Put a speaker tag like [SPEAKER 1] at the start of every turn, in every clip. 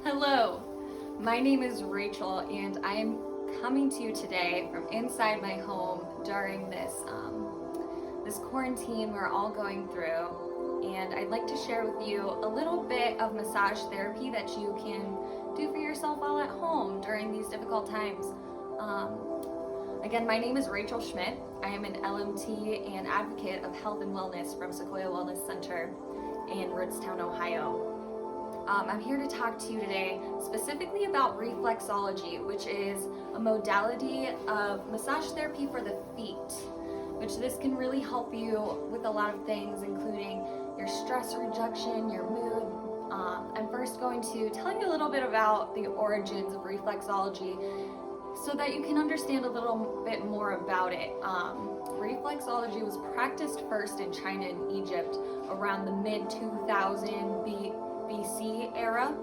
[SPEAKER 1] Hello, my name is Rachel, and I am coming to you today from inside my home during this quarantine we're all going through. And I'd like to share with you a little bit of massage therapy that you can do for yourself all at home during these difficult times. Again, my name is Rachel Schmidt. I am an LMT and advocate of health and wellness from Sequoia Wellness Center in Rootstown, Ohio. I'm here to talk to you today specifically about reflexology, which is a modality of massage therapy for the feet, which this can really help you with a lot of things, including your stress reduction, your mood. I'm first going to tell you a little bit about the origins of reflexology so that you can understand a little bit more about it. Reflexology was practiced first in China and Egypt around the mid-2000 BC era,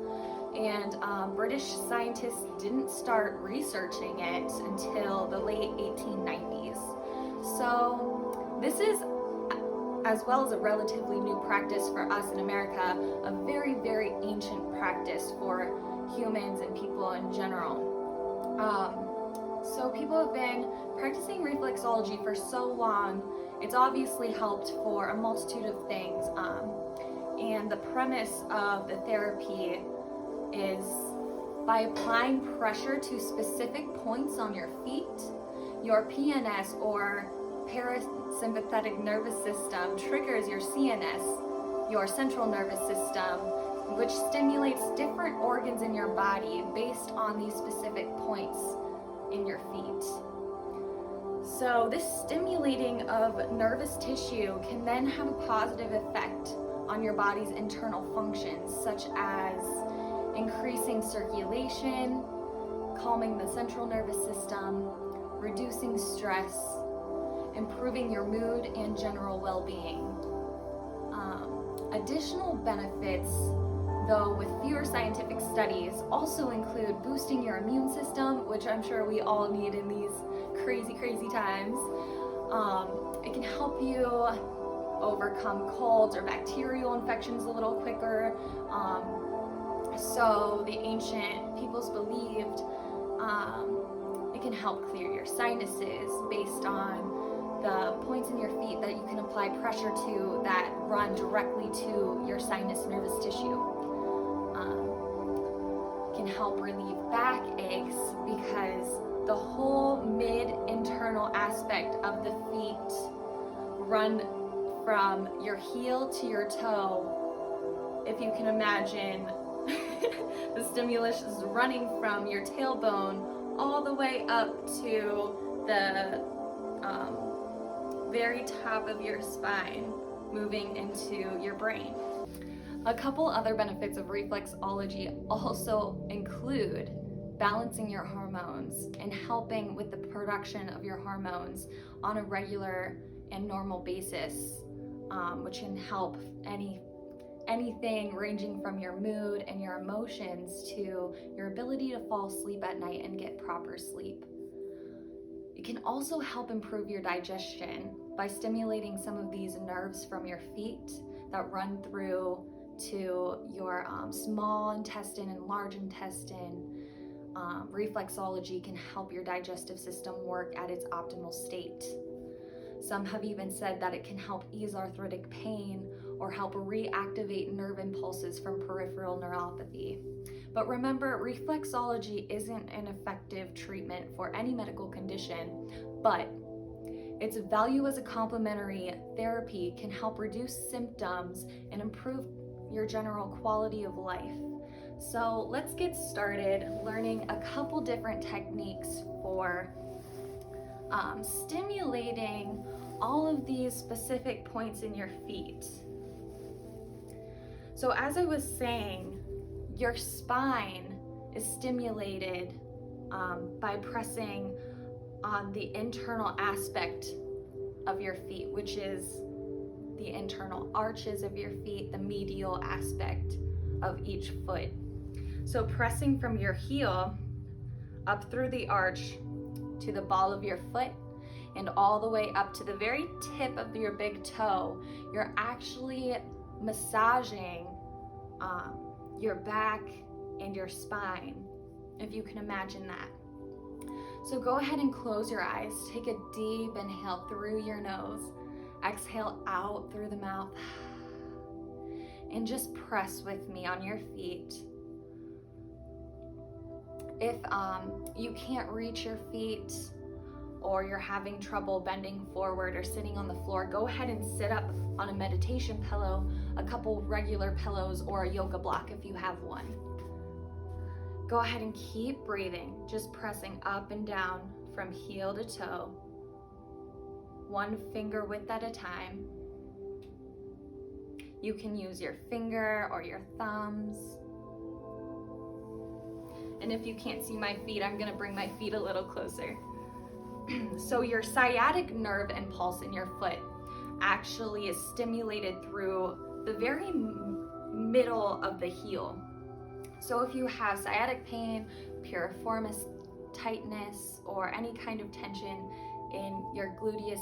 [SPEAKER 1] and British scientists didn't start researching it until the late 1890s. So this is, as well as a relatively new practice for us in America, a very, very ancient practice for humans and people in general. So people have been practicing reflexology for so long. It's obviously helped for a multitude of things. And the premise of the therapy is by applying pressure to specific points on your feet, your PNS or parasympathetic nervous system triggers your CNS, your central nervous system, which stimulates different organs in your body based on these specific points in your feet. So this stimulating of nervous tissue can then have a positive effect on your body's internal functions, such as increasing circulation, calming the central nervous system, reducing stress, improving your mood and general well-being. Additional benefits, though with fewer scientific studies, also include boosting your immune system, which I'm sure we all need in these crazy times. It can help you overcome colds or bacterial infections a little quicker. So the ancient peoples believed it can help clear your sinuses based on the points in your feet that you can apply pressure to that run directly to your sinus nervous tissue. Can help relieve backaches because the whole mid-internal aspect of the feet run from your heel to your toe. If you can imagine, the stimulus is running from your tailbone all the way up to the very top of your spine, moving into your brain. A couple other benefits of reflexology also include balancing your hormones and helping with the production of your hormones on a regular and normal basis, which can help anything ranging from your mood and your emotions to your ability to fall asleep at night and get proper sleep. It can also help improve your digestion by stimulating some of these nerves from your feet that run through to your small intestine and large intestine. Reflexology can help your digestive system work at its optimal state. Some have even said that it can help ease arthritic pain or help reactivate nerve impulses from peripheral neuropathy. But remember, reflexology isn't an effective treatment for any medical condition, but its value as a complementary therapy can help reduce symptoms and improve your general quality of life. So let's get started learning a couple different techniques for stimulating all of these specific points in your feet. So as I was saying, your spine is stimulated by pressing on the internal aspect of your feet, which is the internal arches of your feet, the medial aspect of each foot. So pressing from your heel up through the arch to the ball of your foot and all the way up to the very tip of your big toe, you're actually massaging your back and your spine, if you can imagine that. So go ahead and close your eyes. Take a deep inhale through your nose. Exhale out through the mouth. And just press with me on your feet. If you can't reach your feet, or you're having trouble bending forward or sitting on the floor, go ahead and sit up on a meditation pillow, a couple regular pillows, or a yoga block if you have one. Go ahead and keep breathing, just pressing up and down from heel to toe, one finger width at a time. You can use your finger or your thumbs. And if you can't see my feet, I'm gonna bring my feet a little closer. So your sciatic nerve impulse in your foot actually is stimulated through the very middle of the heel. So if you have sciatic pain, piriformis tightness, or any kind of tension in your gluteus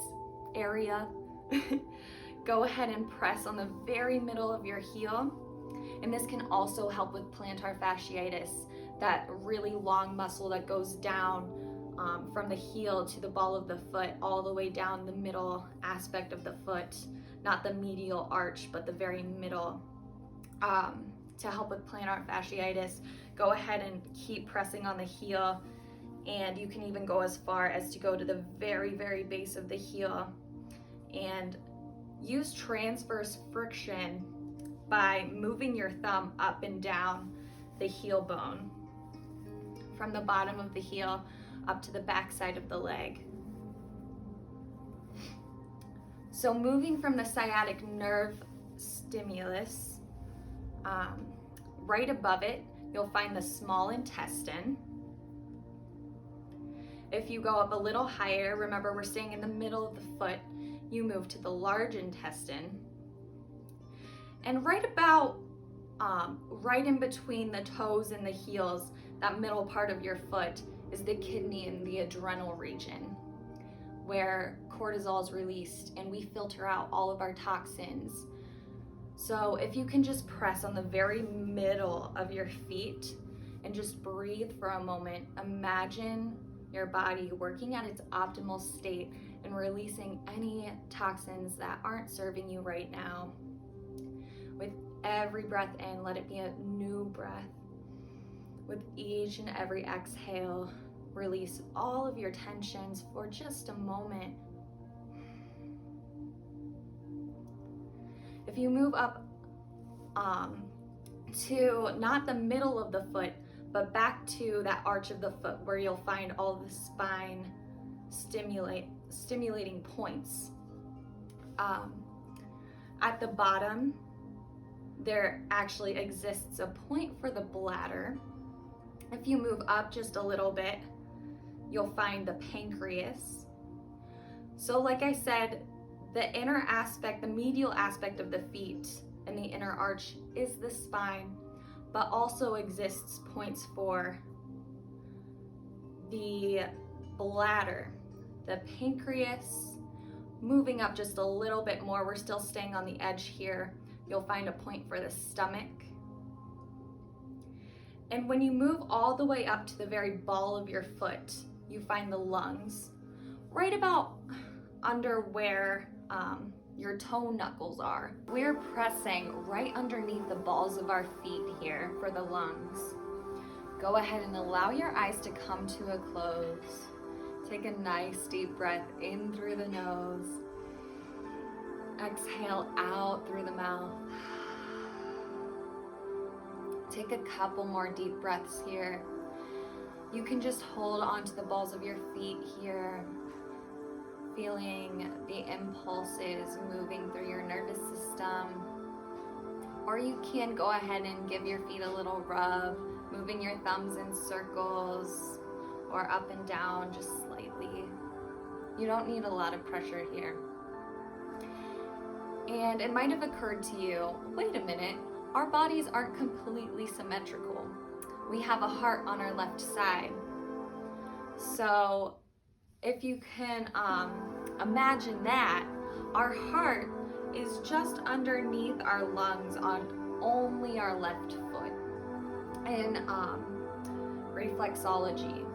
[SPEAKER 1] area, go ahead and press on the very middle of your heel. And this can also help with plantar fasciitis, that really long muscle that goes down from the heel to the ball of the foot, all the way down the middle aspect of the foot, not the medial arch, but the very middle. To help with plantar fasciitis, go ahead and keep pressing on the heel, and you can even go as far as to go to the very, very base of the heel, and use transverse friction by moving your thumb up and down the heel bone, from the bottom of the heel up to the back side of the leg. So moving from the sciatic nerve stimulus, right above it, you'll find the small intestine. If you go up a little higher, remember we're staying in the middle of the foot, you move to the large intestine. And right about, right in between the toes and the heels, that middle part of your foot, is the kidney and the adrenal region, where cortisol is released and we filter out all of our toxins. So if you can just press on the very middle of your feet and just breathe for a moment, imagine your body working at its optimal state and releasing any toxins that aren't serving you right now. With every breath in, let it be a new breath. With each and every exhale, release all of your tensions for just a moment. If you move up to not the middle of the foot, but back to that arch of the foot where you'll find all the spine stimulating points. At the bottom, there actually exists a point for the bladder. If you move up just a little bit, you'll find the pancreas. So like I said, the inner aspect, the medial aspect of the feet and the inner arch is the spine, but also exists points for the bladder, the pancreas. Moving up just a little bit more, we're still staying on the edge here, you'll find a point for the stomach. And when you move all the way up to the very ball of your foot, you find the lungs, right about under where your toe knuckles are. We're pressing right underneath the balls of our feet here for the lungs. Go ahead and allow your eyes to come to a close. Take a nice deep breath in through the nose. Exhale out through the mouth. Take a couple more deep breaths here. You can just hold onto the balls of your feet here, feeling the impulses moving through your nervous system. Or you can go ahead and give your feet a little rub, moving your thumbs in circles or up and down just slightly. You don't need a lot of pressure here. And it might have occurred to you, wait a minute, our bodies aren't completely symmetrical. We have a heart on our left side. So if you can imagine that, our heart is just underneath our lungs on only our left foot. in reflexology.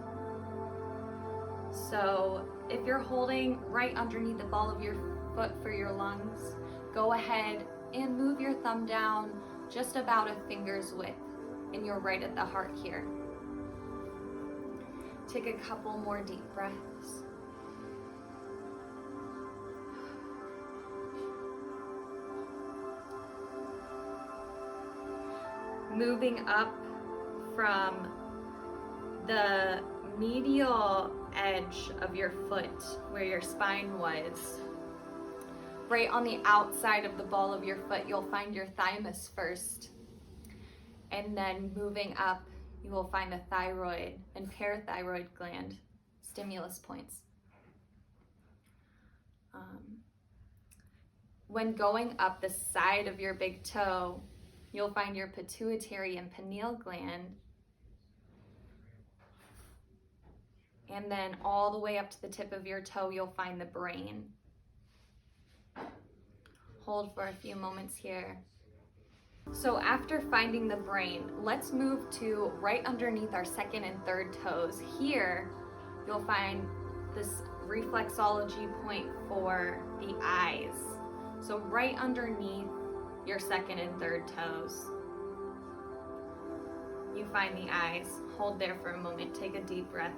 [SPEAKER 1] So if you're holding right underneath the ball of your foot for your lungs, go ahead and move your thumb down just about a finger's width, and you're right at the heart here. Take a couple more deep breaths. Moving up from the medial edge of your foot where your spine was, right on the outside of the ball of your foot, you'll find your thymus first. And then moving up, you will find the thyroid and parathyroid gland stimulus points. When going up the side of your big toe, you'll find your pituitary and pineal gland. And then all the way up to the tip of your toe, you'll find the brain. Hold for a few moments here. So after finding the brain, let's move to right underneath our second and third toes. Here, you'll find this reflexology point for the eyes. So right underneath your second and third toes, you find the eyes. Hold there for a moment, take a deep breath.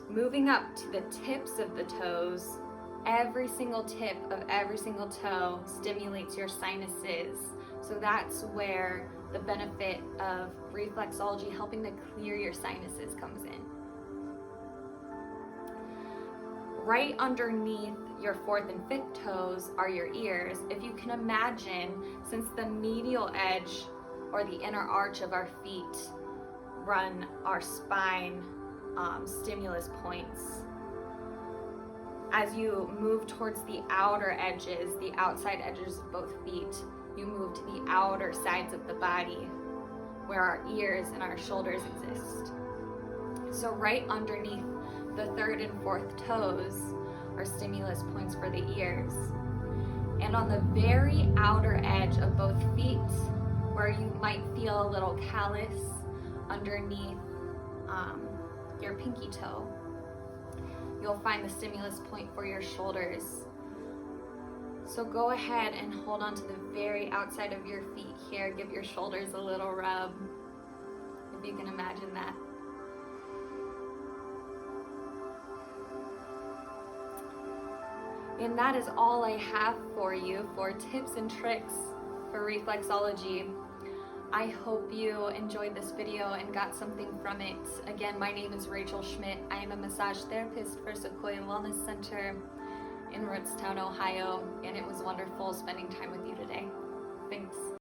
[SPEAKER 1] Moving up to the tips of the toes, every single tip of every single toe stimulates your sinuses. So that's where the benefit of reflexology helping to clear your sinuses comes in. Right underneath your fourth and fifth toes are your ears. If you can imagine, since the medial edge or the inner arch of our feet run our spine stimulus points, as you move towards the outer edges, the outside edges of both feet, you move to the outer sides of the body where our ears and our shoulders exist. So right underneath the third and fourth toes are stimulus points for the ears. And on the very outer edge of both feet, where you might feel a little callus underneath your pinky toe, you'll find the stimulus point for your shoulders. So go ahead and hold on to the very outside of your feet here. Give your shoulders a little rub, if you can imagine that. And that is all I have for you for tips and tricks for reflexology. I hope you enjoyed this video and got something from it. Again, my name is Rachel Schmidt. I am a massage therapist for Sequoia Wellness Center in Rootstown, Ohio, and it was wonderful spending time with you today. Thanks.